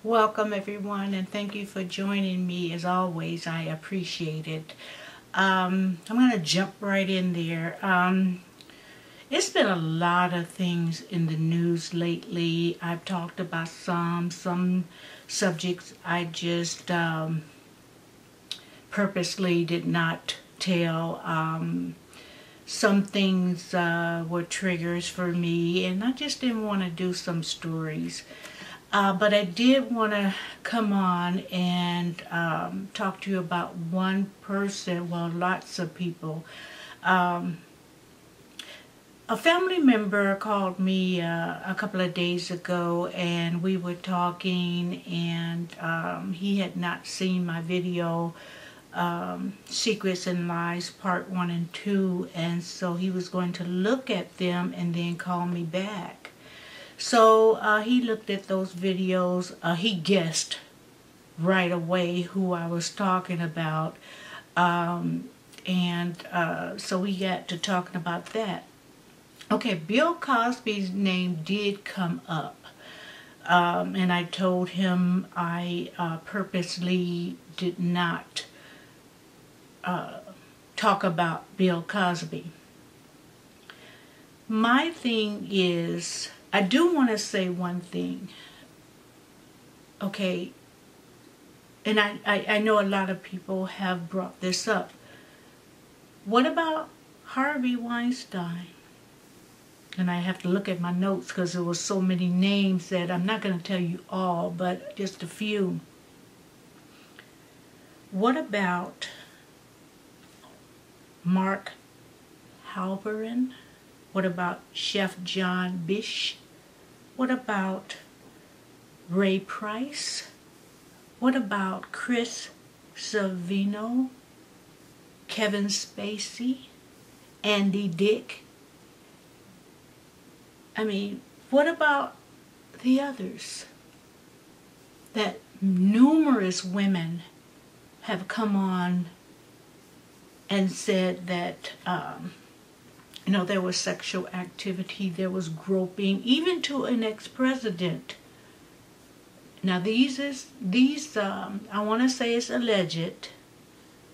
Welcome everyone, and thank you for joining me. As always, I appreciate it. I'm going to jump right in there. It's been a lot of things in the news lately. I've talked about some subjects I just purposely did not tell. Some things were triggers for me, and I just didn't want to do some stories. But I did want to come on and talk to you about one person, well, lots of people. A family member called me a couple of days ago, and we were talking, and he had not seen my video, Secrets and Lies Part 1 and 2, and so he was going to look at them and then call me back. So he looked at those videos. He guessed right away who I was talking about. So we got to talking about that. Okay, Bill Cosby's name did come up. And I told him I purposely did not talk about Bill Cosby. My thing is, I do want to say one thing, okay, and I know a lot of people have brought this up. What about Harvey Weinstein? And I have to look at my notes because there were so many names that I'm not going to tell you all, but just a few. What about Mark Halperin? What about Chef John Bish? What about Ray Price? What about Chris Savino? Kevin Spacey? Andy Dick? I mean, what about the others? That numerous women have come on and said that there was sexual activity, there was groping, even to an ex-president. Now these I want to say it's alleged,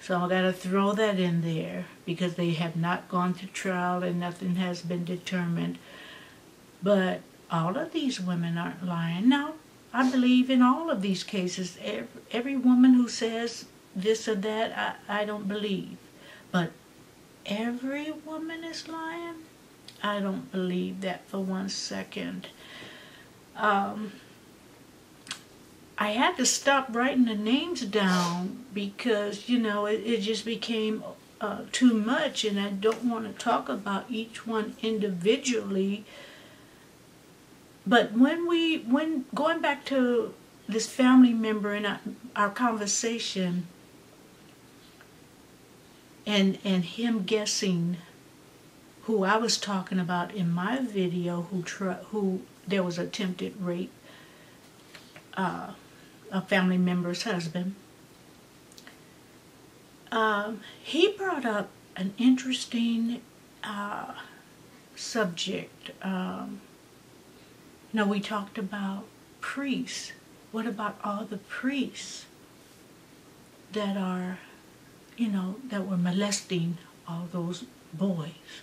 so I got to throw that in there because they have not gone to trial and nothing has been determined. But all of these women aren't lying. Now, I believe in all of these cases. Every woman who says this or that, I don't believe. But every woman is lying? I don't believe that for 1 second. I had to stop writing the names down because, it just became too much, and I don't want to talk about each one individually. But when going back to this family member and our conversation, and him guessing who I was talking about in my video, who there was attempted rape, a family member's husband, he brought up an interesting subject. We talked about priests. What about all the priests that are that were molesting all those boys?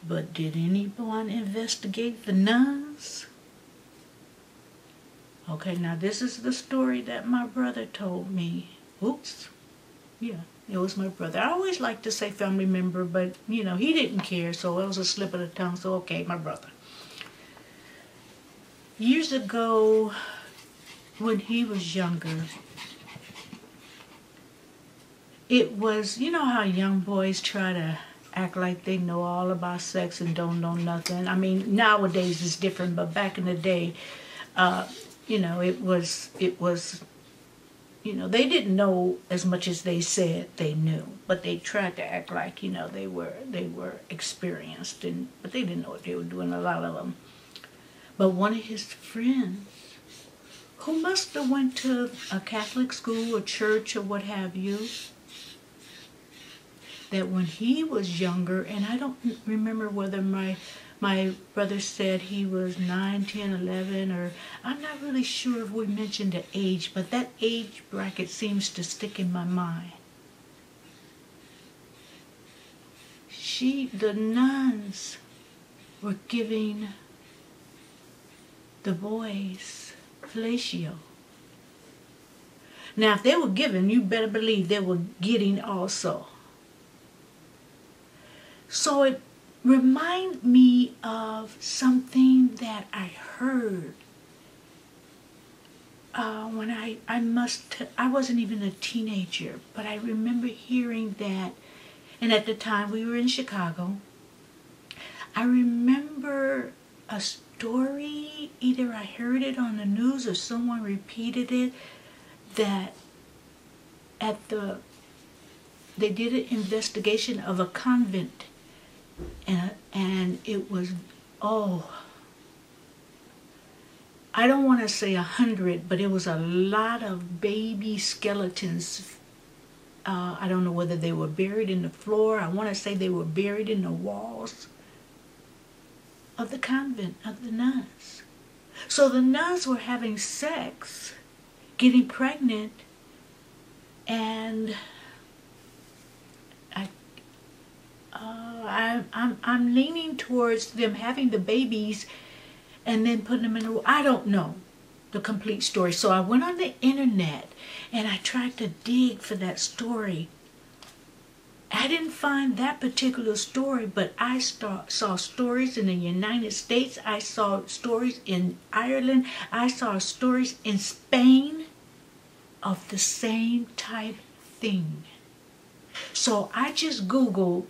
But did anyone investigate the nuns? Okay, now this is the story that my brother told me. Oops. Yeah, it was my brother. I always like to say family member, but, he didn't care, so it was a slip of the tongue, so okay, my brother. Years ago, when he was younger, it was, how young boys try to act like they know all about sex and don't know nothing. I mean, nowadays it's different, but back in the day, it was, they didn't know as much as they said they knew, but they tried to act like, they were experienced, but they didn't know what they were doing, a lot of them. But one of his friends, who must have went to a Catholic school or church or what have you, that when he was younger, and I don't remember whether my My brother said he was 9, 10, 11, or I'm not really sure if we mentioned the age, but that age bracket seems to stick in my mind. The nuns were giving the boys fellatio. Now, if they were giving, you better believe they were getting also. So it reminded me of something that I heard when I wasn't even a teenager, but I remember hearing that, and at the time we were in Chicago. I remember a story, either I heard it on the news or someone repeated it, that they did an investigation of a convent, and it was, I don't want to say 100, but it was a lot of baby skeletons. I don't know whether they were buried in the floor. I want to say they were buried in the walls of the convent, of the nuns. So the nuns were having sex, getting pregnant, and I'm leaning towards them having the babies and then putting them in the, I don't know the complete story. So I went on the internet and I tried to dig for that story. I didn't find that particular story, but I saw stories in the United States. I saw stories in Ireland. I saw stories in Spain of the same type thing. So I just Googled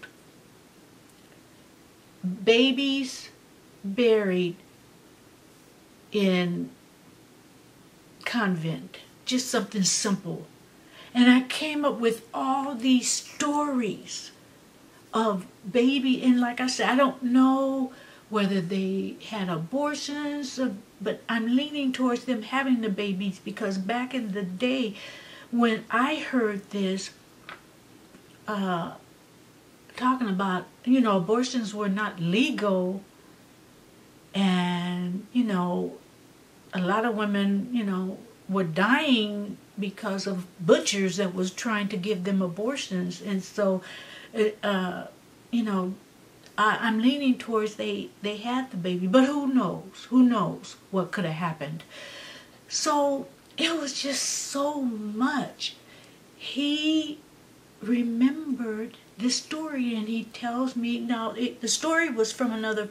babies buried in convent, just something simple. And I came up with all these stories of baby, and like I said, I don't know whether they had abortions, but I'm leaning towards them having the babies, because back in the day when I heard this, talking about, abortions were not legal, and, a lot of women, were dying because of butchers that was trying to give them abortions. And so, I'm leaning towards they had the baby, but who knows what could have happened. So it was just so much. He remembered this story, and he tells me, now the story was from another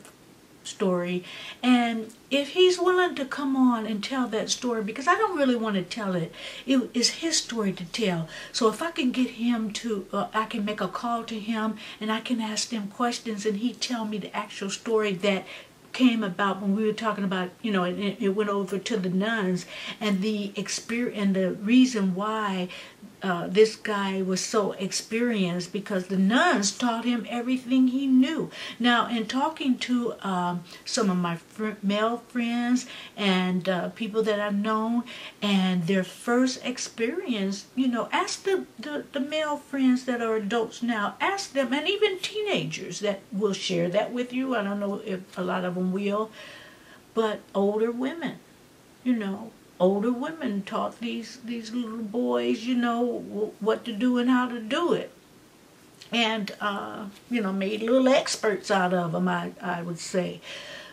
story, and if he's willing to come on and tell that story, because I don't really want to tell it, it is his story to tell. So if I can get him to, I can make a call to him and I can ask him questions, and he tell me the actual story that came about when we were talking about, it went over to the nuns, and the experience and the reason why this guy was so experienced, because the nuns taught him everything he knew. Now, in talking to some of my male friends and people that I've known, and their first experience, ask the male friends that are adults now, ask them, and even teenagers that will share that with you. I don't know if a lot of them will, but older women, older women taught these little boys, what to do and how to do it. And, made little experts out of them, I would say.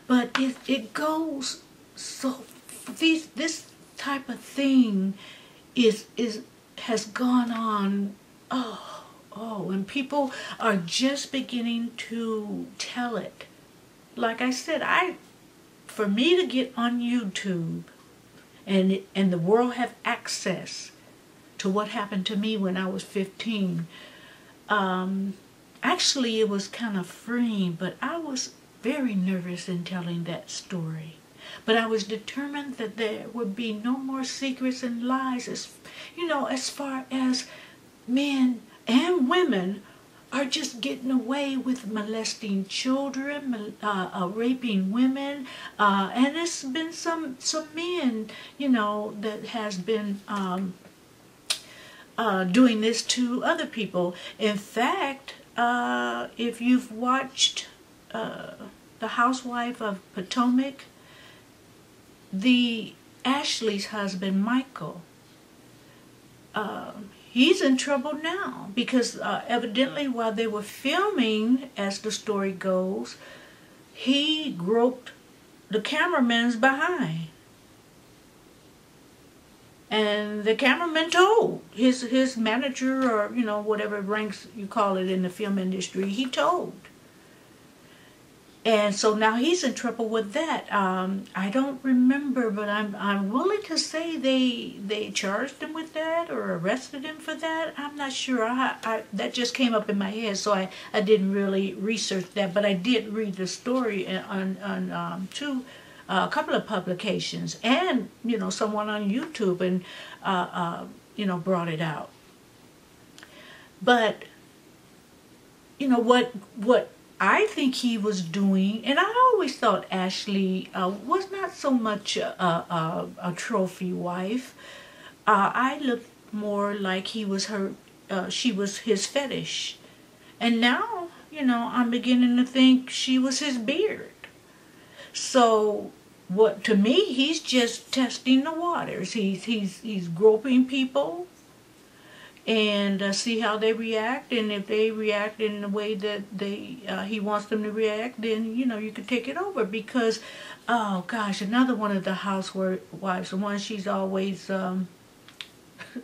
But it goes, so this type of thing has gone on, and people are just beginning to tell it. Like I said, for me to get on YouTube, and the world have access to what happened to me when I was 15. Actually, it was kind of freeing, but I was very nervous in telling that story. But I was determined that there would be no more secrets and lies, as far as men and women are just getting away with molesting children, raping women, and there's been some men, that has been doing this to other people. In fact, if you've watched the housewife of Potomac, the Ashley's husband, Michael, he's in trouble now because evidently while they were filming, as the story goes, he groped the cameraman's behind. And the cameraman told his manager, or whatever ranks you call it in the film industry, he told. And so now he's in trouble with that. I don't remember, but I'm willing to say they charged him with that or arrested him for that. I'm not sure. That just came up in my head, so I didn't really research that. But I did read the story on a couple of publications, and someone on YouTube, and brought it out. But what I think he was doing, and I always thought Ashley was not so much a trophy wife. I looked more like she was his fetish, and now I'm beginning to think she was his beard. So, to me, he's just testing the waters. He's groping people and see how they react. And if they react in the way that he wants them to react, then you could take it over. Because, oh gosh, another one of the housewives, the one she's always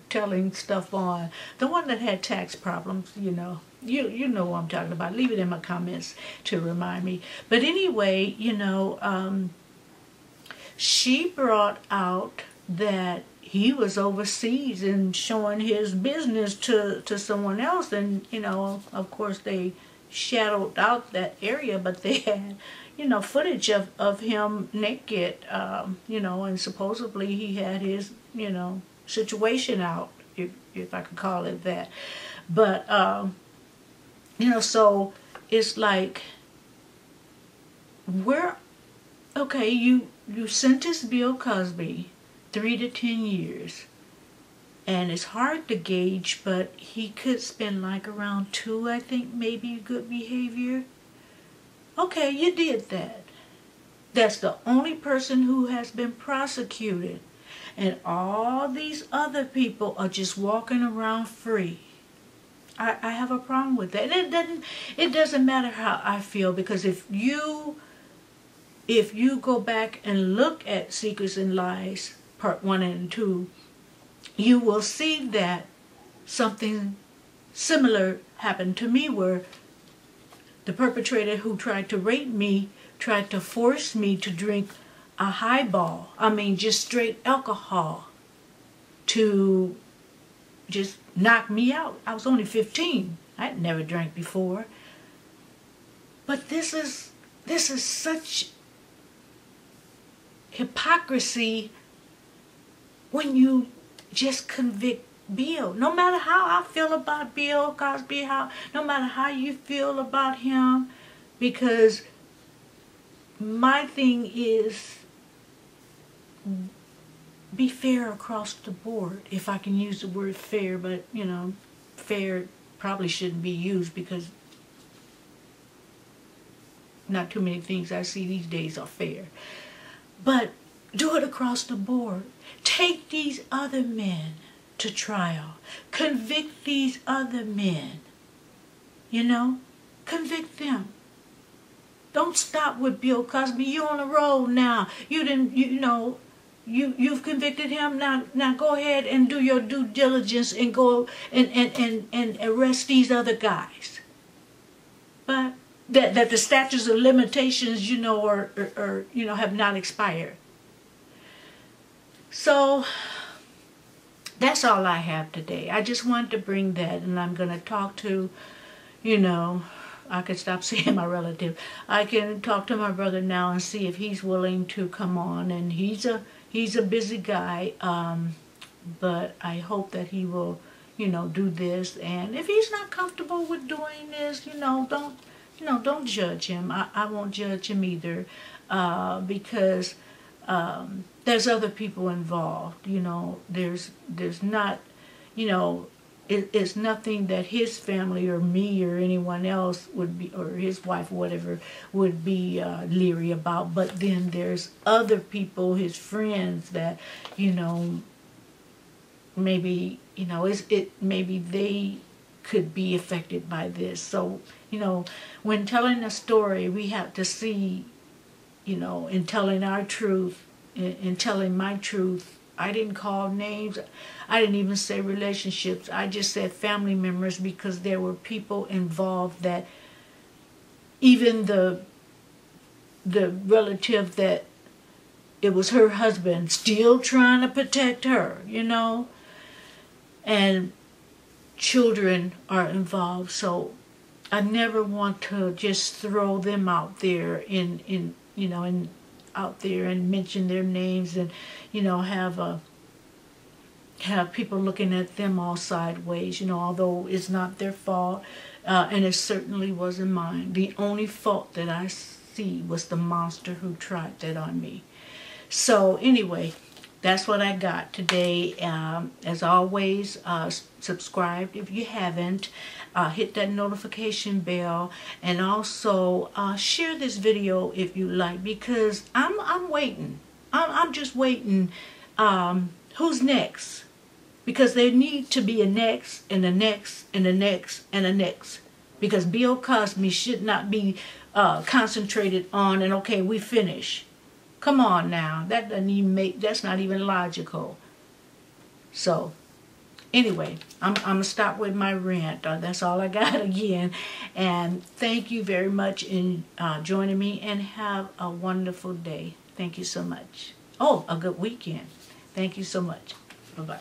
telling stuff on, the one that had tax problems, you know what I'm talking about. Leave it in my comments to remind me. But anyway, she brought out that he was overseas and showing his business to someone else, and of course they shadowed out that area, but they had footage of him naked, and supposedly he had his situation out, if I could call it that. But so it's like, okay, you sentenced Bill Cosby 3 to 10 years, and it's hard to gauge, but he could spend like around 2, I think, maybe, good behavior. Okay, you did that. That's the only person who has been prosecuted, and all these other people are just walking around free. I have a problem with that. And it doesn't matter how I feel, because if you go back and look at Secrets and Lies Part 1 and 2, you will see that something similar happened to me, where the perpetrator who tried to rape me tried to force me to drink a highball, just straight alcohol, to just knock me out. I was only 15. I'd never drank before. But this is such hypocrisy when you just convict Bill. No matter how I feel about Bill Cosby, no matter how you feel about him, because my thing is, be fair across the board, if I can use the word fair, but fair probably shouldn't be used, because not too many things I see these days are fair. But do it across the board. Take these other men to trial. Convict these other men. Convict them. Don't stop with Bill Cosby. You're on a roll now. You've convicted him. Now go ahead and do your due diligence and go and arrest these other guys. But that the statutes of limitations, are have not expired. So that's all I have today. I just wanted to bring that, and I'm going to talk to, I could stop saying my relative. I can talk to my brother now and see if he's willing to come on. And he's a busy guy, but I hope that he will, do this. And if he's not comfortable with doing this, don't judge him. I won't judge him either, because there's other people involved. There's not, it's nothing that his family or me or anyone else would be, or his wife or whatever, would be leery about. But then there's other people, his friends, that, maybe, maybe they could be affected by this. So, when telling a story, we have to see, in telling our truth, in telling my truth, I didn't call names. I didn't even say relationships. I just said family members, because there were people involved that even the relative that it was her husband still trying to protect her, and children are involved. So I never want to just throw them out there out there and mention their names, and have people looking at them all sideways, although it's not their fault, and it certainly wasn't mine. The only fault that I see was the monster who tried that on me. So anyway, that's what I got today. As always, subscribe if you haven't. Hit that notification bell, and also share this video if you like, because I'm waiting. I'm just waiting. Who's next? Because there need to be a next and a next and a next and a next. Because Bill Cosby should not be concentrated on and okay, we finish. Come on now, that doesn't even that's not even logical. So anyway, I'm gonna stop with my rant. That's all I got again. And thank you very much in joining me, and have a wonderful day. Thank you so much. Oh, a good weekend. Thank you so much. Bye-bye.